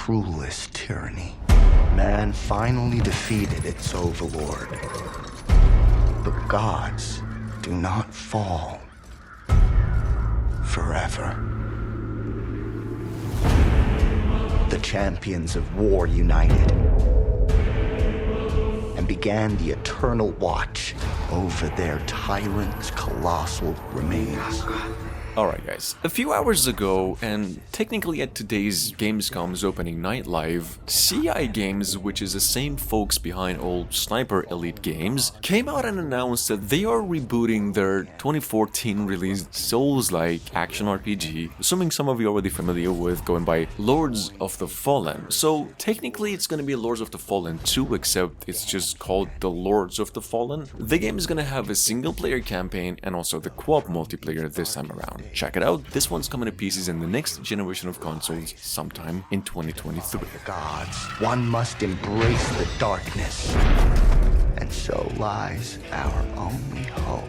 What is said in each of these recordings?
cruelest tyranny. Man finally defeated its overlord. But gods do not fall forever. The champions of war united and began the eternal watch over their tyrant's colossal remains. Alright guys, a few hours ago, and technically at today's Gamescom's opening night live, CI Games, which is the same folks behind old Sniper Elite games, came out and announced that they are rebooting their 2014 released Souls-like action RPG, assuming some of you are already familiar with, going by Lords of the Fallen. So technically it's gonna be Lords of the Fallen 2, except it's just called the Lords of the Fallen. The game is gonna have a single player campaign and also the co-op multiplayer this time around. Check it out, this one's coming to pieces in the next generation of consoles sometime in 2023. Gods, one must embrace the darkness, and so lies our only hope.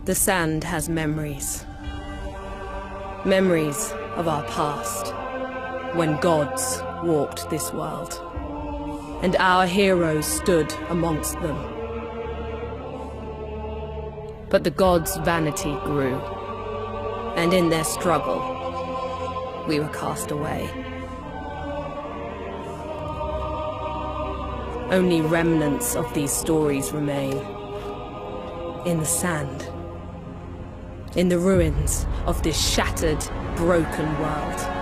The sand has memories. Memories of our past, when gods walked this world, and our heroes stood amongst them. But the gods' vanity grew, and in their struggle, we were cast away. Only remnants of these stories remain in the sand. In the ruins of this shattered, broken world.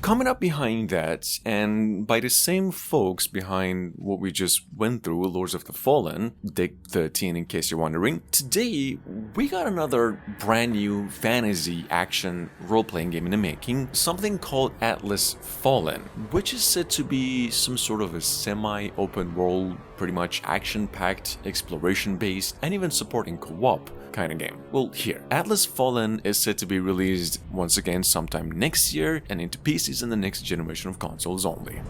Coming up behind that, and by the same folks behind what we just went through, Lords of the Fallen, Dig 13 in case you're wondering, today we got another brand new fantasy action role-playing game in the making, something called Atlas Fallen, which is said to be some sort of a semi-open world, pretty much action-packed, exploration-based, and even supporting co-op kind of game. Well, here, Atlas Fallen is set to be released once again sometime next year and into PCs in the next generation of consoles only.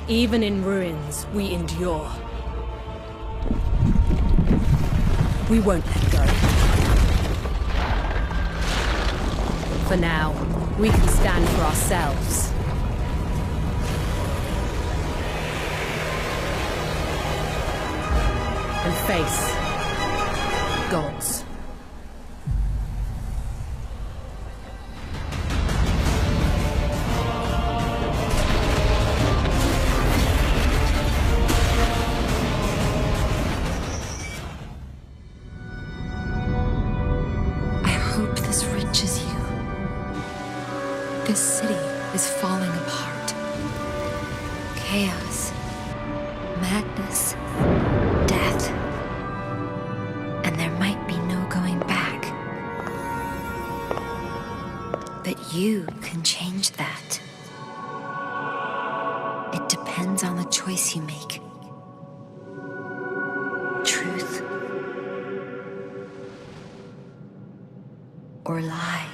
Even in ruins, we endure. We won't let go. For now, we can stand for ourselves. And face gods. This city is falling apart. Chaos, madness, death. And there might be no going back. But you can change that. It depends on the choice you make. Truth or lie.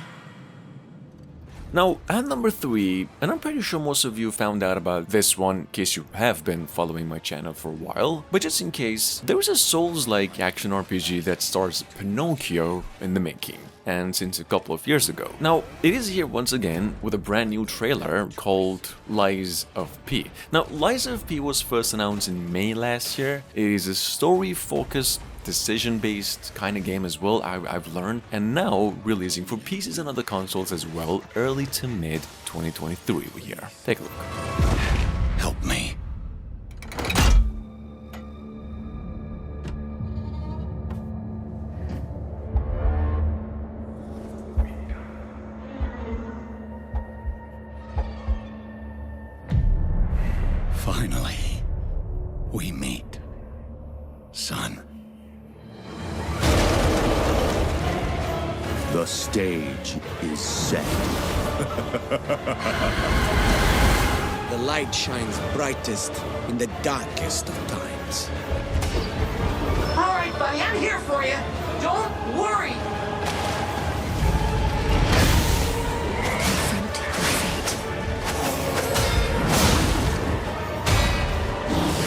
Now, at number 3, and I'm pretty sure most of you found out about this one in case you have been following my channel for a while, but just in case, there is a Souls-like action RPG that stars Pinocchio in the making, and since a couple of years ago. Now, it is here once again with a brand new trailer called Lies of P. Now, Lies of P was first announced in May last year. It is a story-focused, decision-based kind of game as well, I've learned, and now releasing for PCs and other consoles as well, early to mid 2023 we hear. Take a look. Help me. Finally, we meet, son. The stage is set. The light shines brightest in the darkest of times. All right, buddy, I'm here for you. Don't worry. Confront your fate.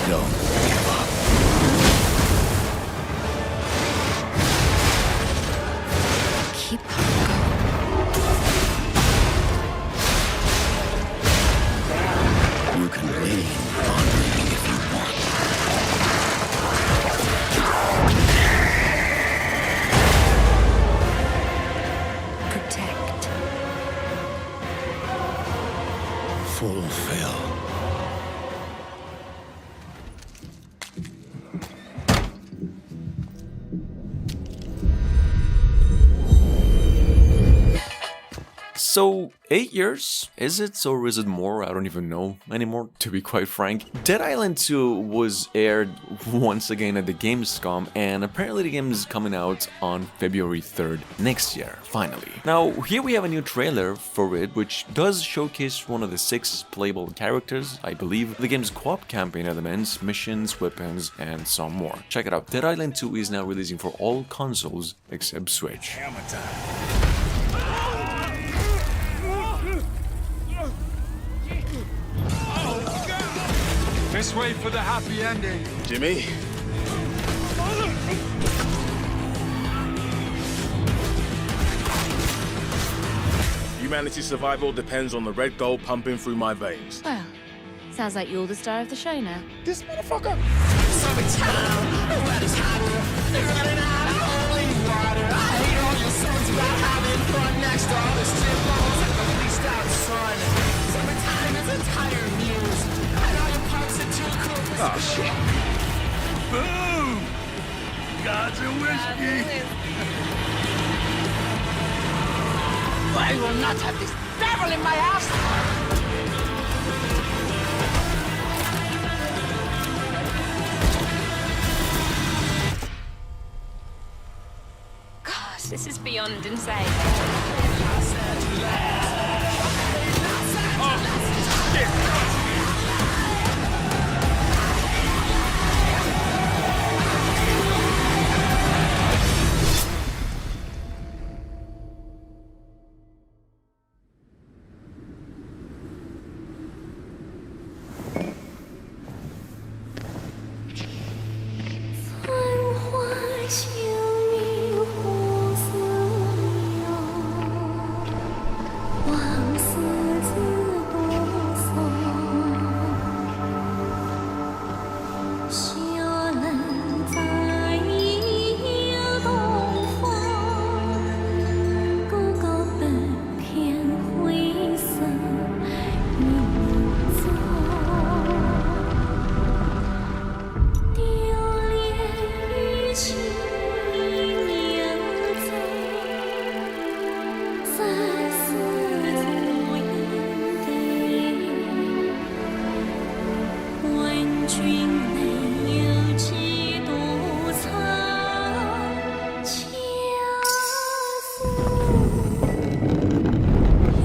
Don't give up. Keep going. You can lean on me if you want. Protect. Fulfill. So, 8 years? Is it, or is it more? I don't even know anymore, to be quite frank. Dead Island 2 was aired once again at the Gamescom, and apparently the game is coming out on February 3rd next year, finally. Now, here we have a new trailer for it, which does showcase one of the 6 playable characters, I believe, the game's co-op campaign elements, missions, weapons, and some more. Check it out, Dead Island 2 is now releasing for all consoles except Switch. This way for the happy ending. Jimmy? Humanity's survival depends on the red gold pumping through my veins. Well, sounds like you're the star of the show now. This motherfucker! Oh, shit. Boom! Gods and whiskey! I will not have this devil in my house. God, this is beyond insane. 君没有几度苍恰似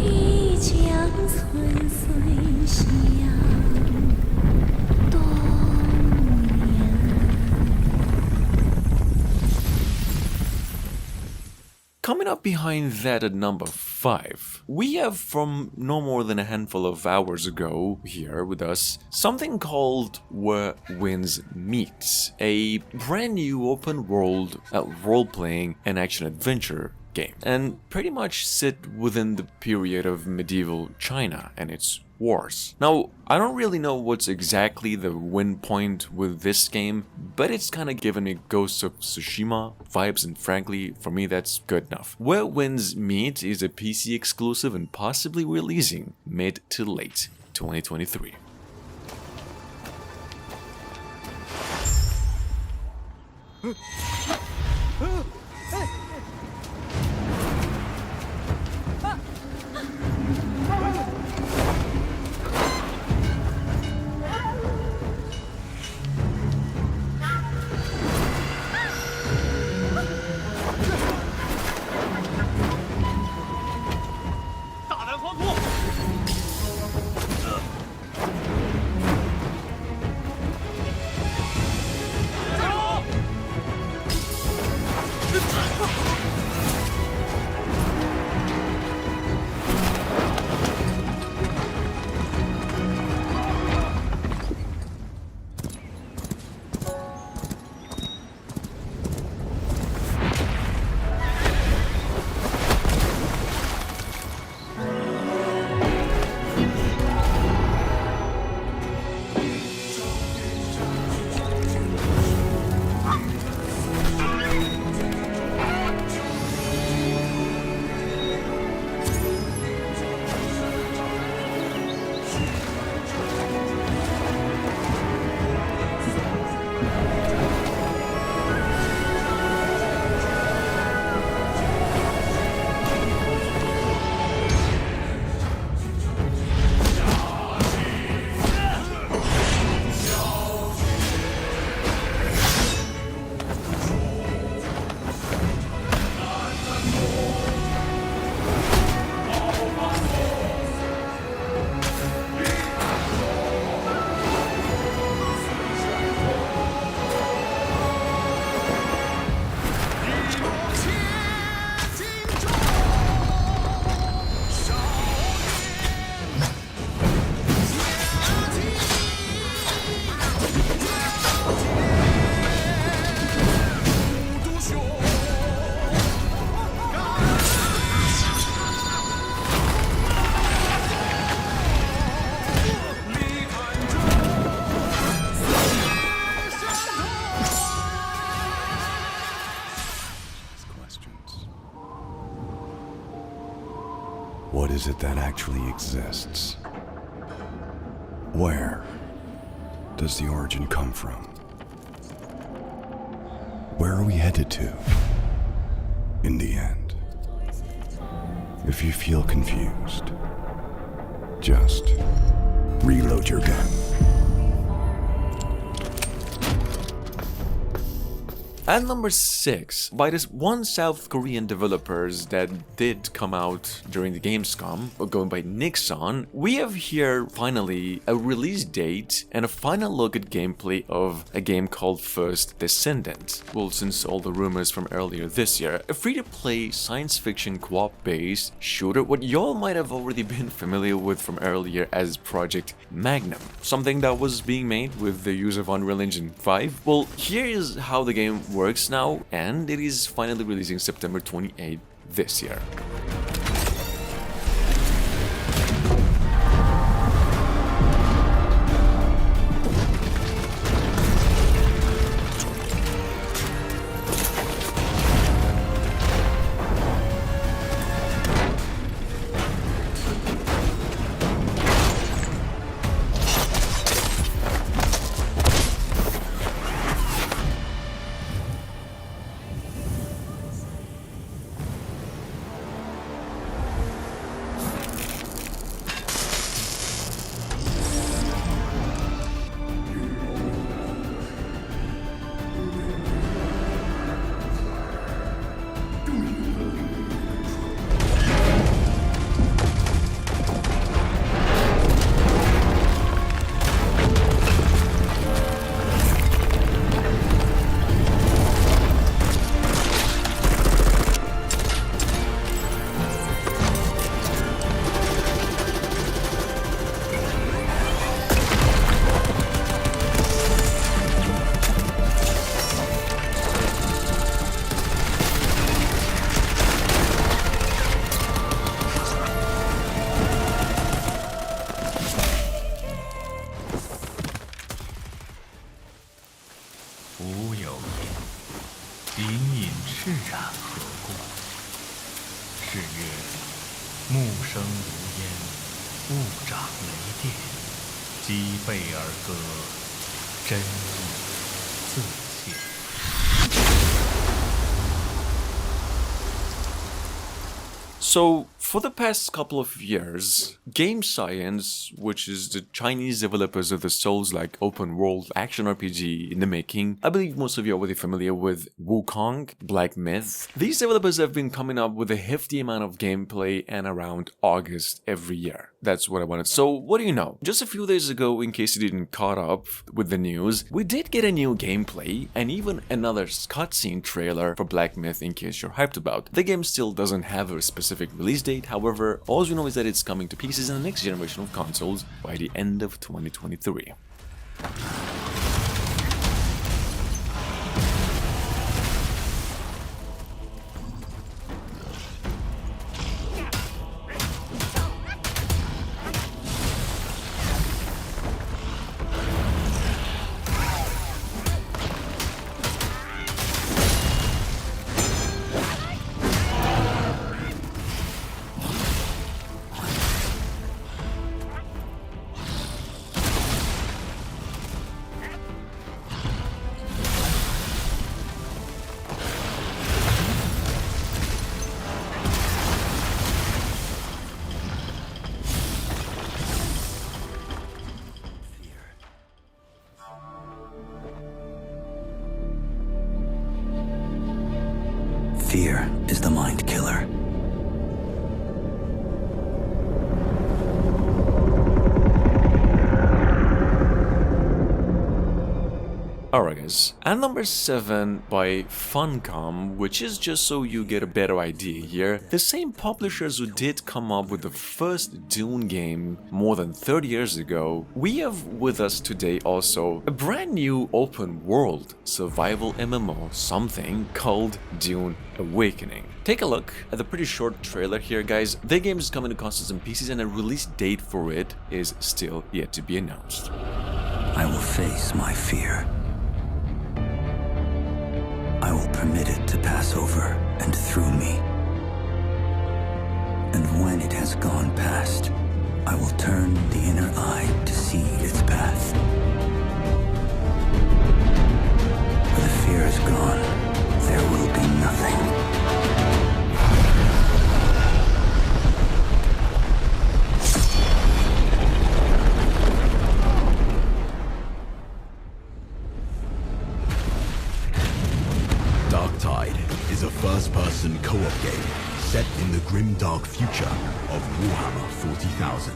一江春水向东阳。Coming up behind that at number 5, we have from no more than a handful of hours ago here with us something called Where Winds Meet, a brand new open world role-playing and action-adventure game, and pretty much sit within the period of medieval China and its wars. Now, I don't really know what's exactly the win point with this game, but it's kind of given me Ghosts of Tsushima vibes, and frankly, for me that's good enough. Where Winds Meet is a PC exclusive and possibly releasing mid to late 2023. What is it that actually exists? Where does the origin come from? Where are we headed to in the end? If you feel confused, just reload your gun. At number 6, by this one South Korean developers that did come out during the Gamescom, going by Nixon, we have here finally a release date and a final look at gameplay of a game called First Descendant. Well, since all the rumors from earlier this year, a free-to-play science fiction co-op-based shooter, what y'all might have already been familiar with from earlier as Project Magnum, something that was being made with the use of Unreal Engine 5. Well, here is how the game works now, and it is finally releasing September 28th this year. 释然何故？是曰：木生如烟，物长雷电，击背而歌，真意自现。So, for the past couple of years, Game Science, which is the Chinese developers of the Souls-like open-world action RPG in the making, I believe most of you are already familiar with Wukong, Black Myth. These developers have been coming up with a hefty amount of gameplay and around August every year. That's what I wanted. So, what do you know? Just a few days ago, in case you didn't caught up with the news, we did get a new gameplay and even another cutscene trailer for Black Myth in case you're hyped about. The game still doesn't have a specific release date, however, all you know is that it's coming to pieces in the next generation of consoles by the end of 2023. Fear is the mind killer. Alright guys, at number 7 by Funcom, which is just so you get a better idea here, the same publishers who did come up with the first Dune game more than 30 years ago, we have with us today also a brand new open world survival MMO, something called Dune Awakening. Take a look at the pretty short trailer here guys. The game is coming to consoles and PCs and a release date for it is still yet to be announced. I will face my fear. I will permit it to pass over and through me. And when it has gone past, I will turn the inner eye to see its path. Where the fear is gone, there will be nothing. Darktide is a first-person co-op game set in the grim dark future of Warhammer 40,000.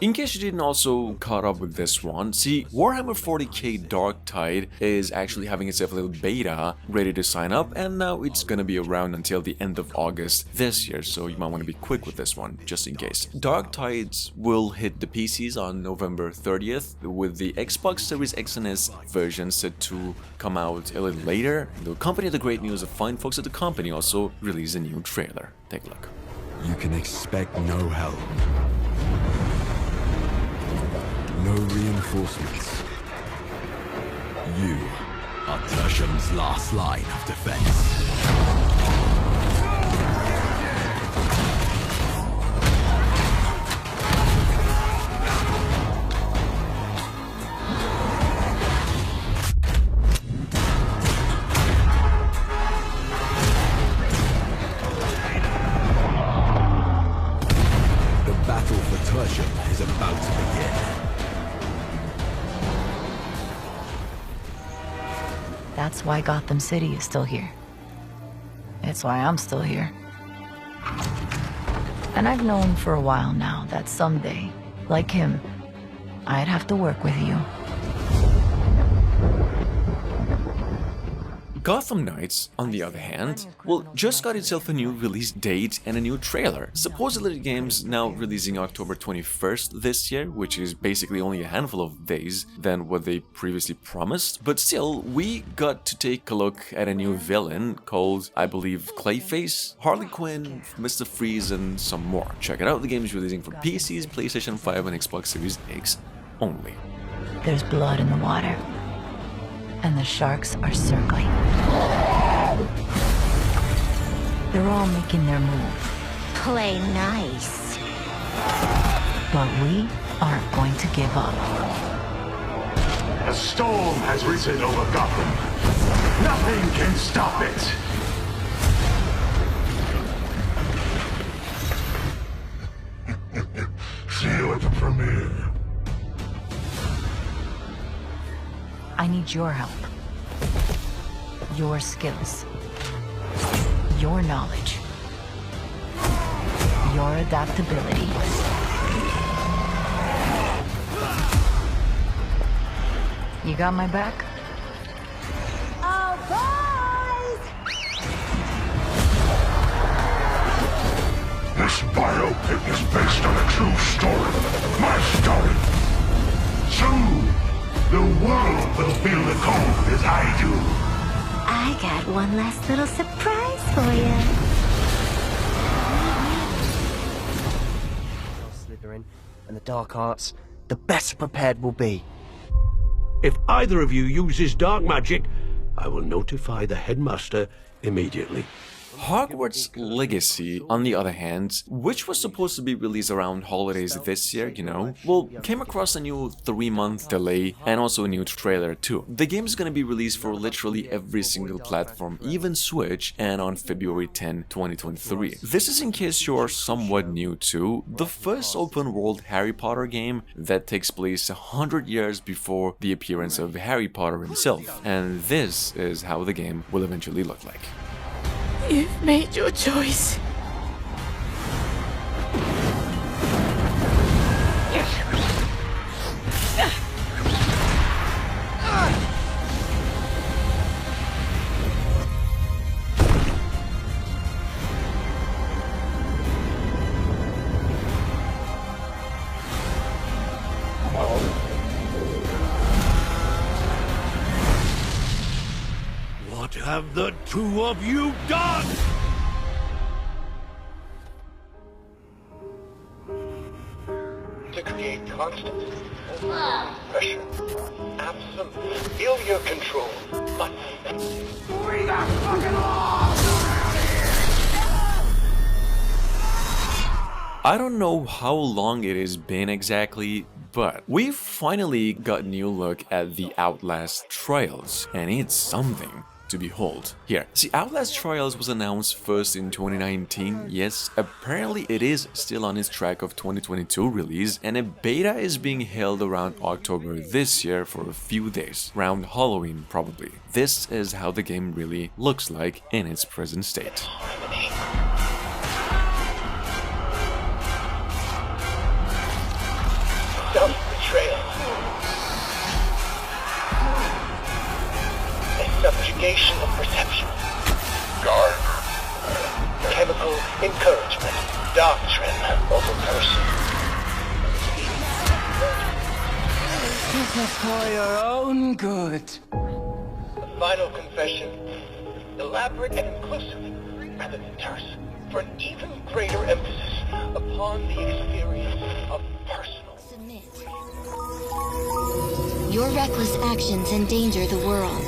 In case you didn't also caught up with this one, see, Warhammer 40k Darktide is actually having itself a little beta ready to sign up, and now it's gonna be around until the end of August this year, so you might want to be quick with this one, just in case. Darktide will hit the PCs on November 30th, with the Xbox Series X and S version set to come out a little later. The company had the great news of fine folks at the company also released a new trailer. Take a look. You can expect no help. No reinforcements. You are Tertium's last line of defense. The battle for Tertium is about to begin. That's why Gotham City is still here. It's why I'm still here. And I've known for a while now that someday, like him, I'd have to work with you. Gotham Knights, on the other hand, well, just got itself a new release date and a new trailer. Supposedly the game's now releasing October 21st this year, which is basically only a handful of days than what they previously promised. But still, we got to take a look at a new villain called, I believe, Clayface, Harley Quinn, Mr. Freeze, and some more. Check it out, the game is releasing for PCs, PlayStation 5, and Xbox Series X only. There's blood in the water. And the sharks are circling. They're all making their move. Play nice. But we aren't going to give up. A storm has risen over Gotham. Nothing can stop it. See you at the premiere. I need your help. Your skills. Your knowledge. Your adaptability. You got my back? Oh, boys! This biopic is based on a true story. My story. Soon, the world will feel the cold as I do. I got one last little surprise for you. Slytherin and the dark arts, the better prepared we'll be. If either of you uses dark magic, I will notify the headmaster immediately. Hogwarts Legacy, on the other hand, which was supposed to be released around holidays this year, you know, well, came across a new 3-month delay and also a new trailer too. The game is gonna be released for literally every single platform, even Switch, and on February 10, 2023. This is in case you're somewhat new to the first open-world Harry Potter game that takes place 100 years before the appearance of Harry Potter himself, and this is how the game will eventually look like. You've made your choice. What have the two of you done? To create constant, overwhelming pressure. Absolute. Feel your control. But we got fucking laws around here! I don't know how long it has been exactly, but we've finally got a new look at the Outlast Trials, and it's something to behold. Here, see, Outlast Trials was announced first in 2019, yes, apparently it is still on its track of 2022 release, and a beta is being held around October this year for a few days, around Halloween probably. This is how the game really looks like in its present state. Self-betrayal. Subjugation of perception. Guard. Chemical encouragement. Doctrine over person. This is for your own good. The final confession. Elaborate and inclusive, rather than terse, for an even greater emphasis upon the experience of personal. Your reckless actions endanger the world.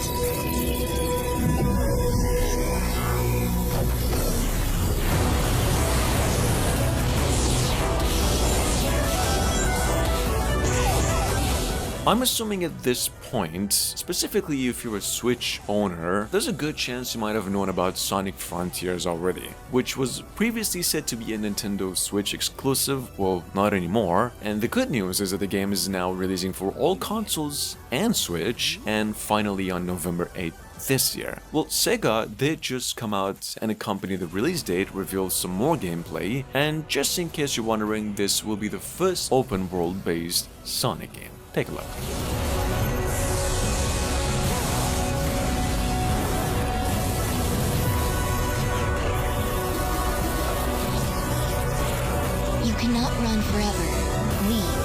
I'm assuming at this point, specifically if you're a Switch owner, there's a good chance you might have known about Sonic Frontiers already, which was previously said to be a Nintendo Switch exclusive, well, not anymore, and the good news is that the game is now releasing for all consoles and Switch, and finally on November 8th this year. Well, Sega did just come out and accompany the release date reveal some more gameplay, and just in case you're wondering, this will be the first open world based Sonic game. Take a look. You cannot run forever. Leave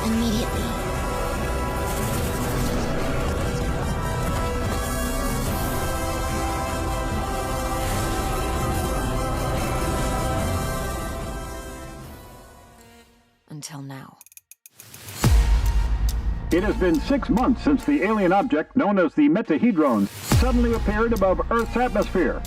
immediately. Until now. It has been 6 months since the alien object known as the Metahedron suddenly appeared above Earth's atmosphere.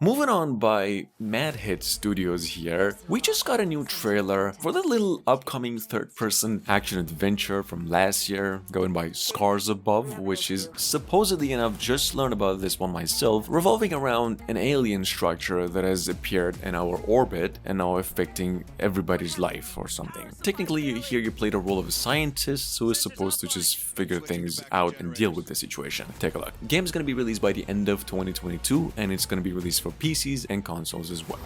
Moving on by Mad Hit Studios here, we just got a new trailer for the little upcoming third-person action-adventure from last year, going by Scars Above, which is supposedly, and I've just learned about this one myself, revolving around an alien structure that has appeared in our orbit and now affecting everybody's life or something. Technically, here you play the role of a scientist who is supposed to just figure things out and deal with the situation. Take a look. The game is going to be released by the end of 2022, and it's going to be released for PCs and consoles as well.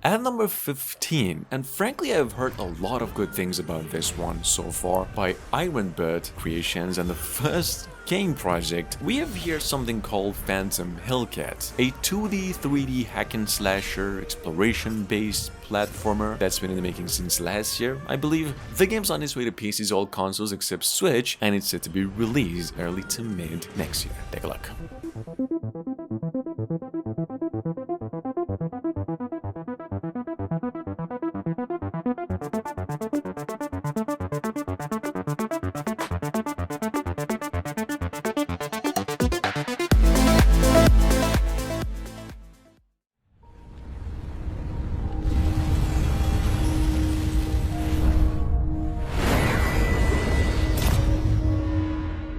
At number 15, and frankly I've heard a lot of good things about this one so far, by Ironbird Creations, and the first game project, we have here something called Phantom Hellcat, a 2D, 3D hack and slasher, exploration-based platformer that's been in the making since last year, I believe. The game's on its way to PCs, all consoles except Switch, and it's set to be released early to mid next year. Take a look.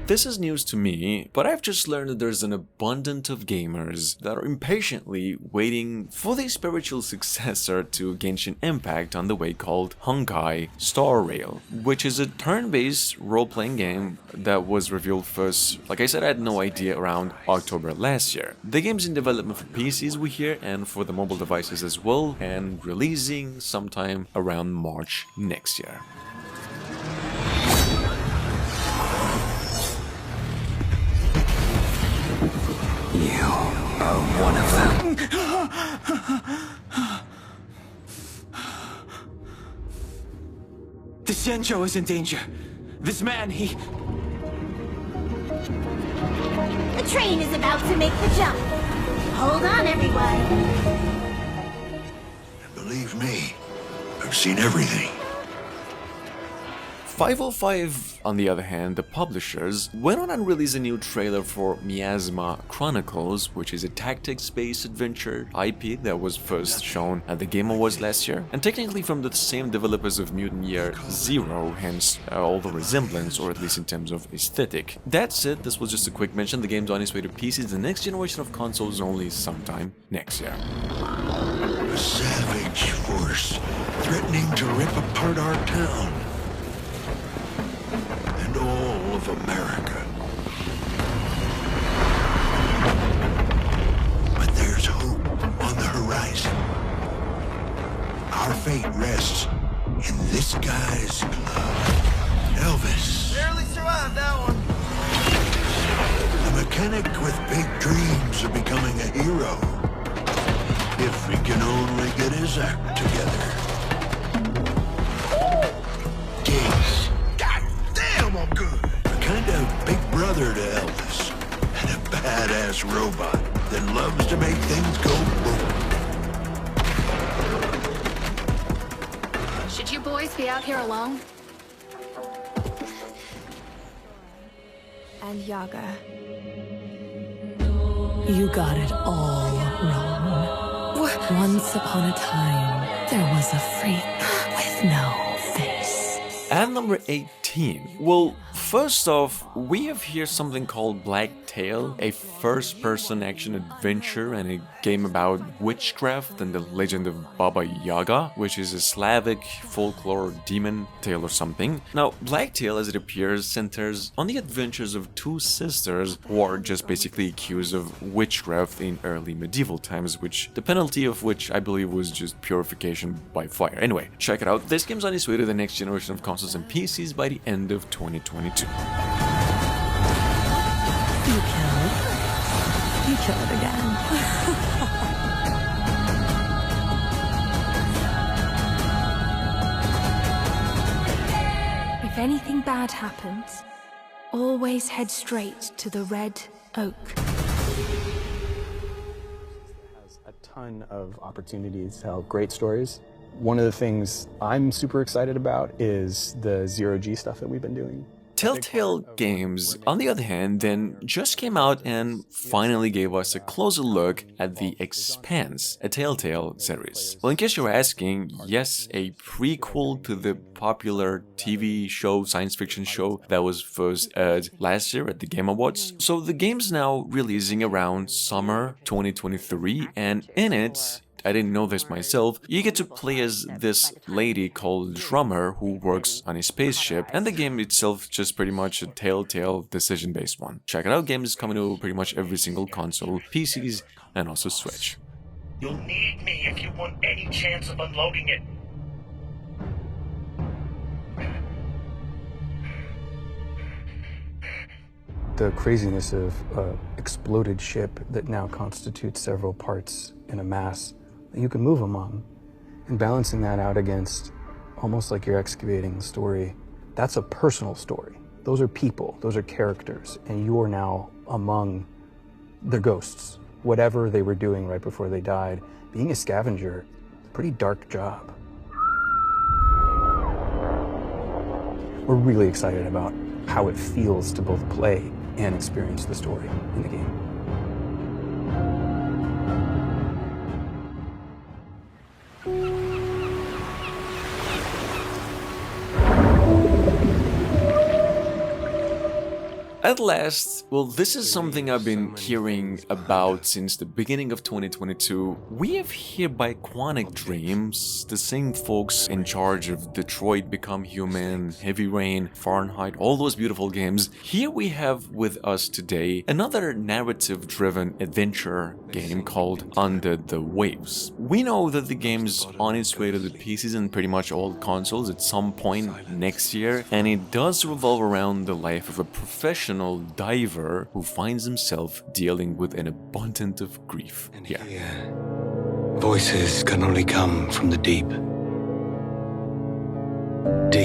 This is news to me, but I've just learned that there's an abundance of gamers that are impatiently waiting for the spiritual successor to Genshin Impact on the way, called Honkai Star Rail, which is a turn-based role-playing game that was revealed first, like I said, I had no idea, around October last year. The game's in development for PCs, we hear, and for the mobile devices as well, and releasing sometime around March next year. You are one of them. The Xianzhou is in danger. This man, he... The train is about to make the jump. Hold on, everyone. Believe me, I've seen everything. 505, on the other hand, the publishers, went on and released a new trailer for Miasma Chronicles, which is a tactics-based adventure IP that was first shown at the Game Awards last year, and technically from the same developers of Mutant Year Zero, hence all the resemblance, or at least in terms of aesthetic. That's it, this was just a quick mention. The game's on its way to PCs, the next generation of consoles only sometime next year. A savage force threatening to rip apart our town. All of America. But there's hope on the horizon. Our fate rests in this guy's glove. Elvis. Barely survived that one. A mechanic with big dreams of becoming a hero. If he can only get his act together. I'm good. A kind of big brother to Elvis. And a badass robot that loves to make things go boom. Should you boys be out here alone? And Yaga. You got it all wrong. Once upon a time, there was a freak with no face. At number 18, well, first off, we have here something called Black Tail, a first-person action-adventure and a game about witchcraft and the legend of Baba Yaga, which is a Slavic folklore demon tale or something. Now, Black Tail, as it appears, centers on the adventures of two sisters who are just basically accused of witchcraft in early medieval times, which the penalty of which I believe was just purification by fire. Anyway, check it out. This game's on its way to the next generation of consoles and PCs by the end of 2022. You kill it again. If anything bad happens, Always head straight to the Red Oak. Has a ton of opportunities to tell great stories. One of the things I'm super excited about is the zero-G stuff that we've been doing. Telltale Games, on the other hand, then just came out and finally gave us a closer look at The Expanse, a Telltale series. Well, in case you're asking, yes, a prequel to the popular TV show, science fiction show that was first aired last year at the Game Awards. So the game's now releasing around summer 2023, and in it, I didn't know this myself, you get to play as this lady called Drummer who works on a spaceship, and the game itself just pretty much a Telltale decision-based one. Check it out, game is coming to pretty much every single console, PCs, and also Switch. You'll need me if you want any chance of unloading it. The craziness of an exploded ship that now constitutes several parts in a mass that you can move among, and balancing that out against almost like you're excavating the story. That's a personal story. Those are people, those are characters, and you are now among their ghosts. Whatever they were doing right before they died, being a scavenger, pretty dark job. We're really excited about how it feels to both play and experience the story in the game. At last, well, this is something I've been hearing about since the beginning of 2022. We have here by Quantic Dreams, the same folks in charge of Detroit Become Human, Heavy Rain, Fahrenheit, all those beautiful games. Here we have with us today another narrative-driven adventure game called Under the Waves. We know that the game's on its way to the PCs and pretty much all consoles at some point next year, and it does revolve around the life of a professional diver who finds himself dealing with an abundance of grief. Voices can only come from the deep. Deep.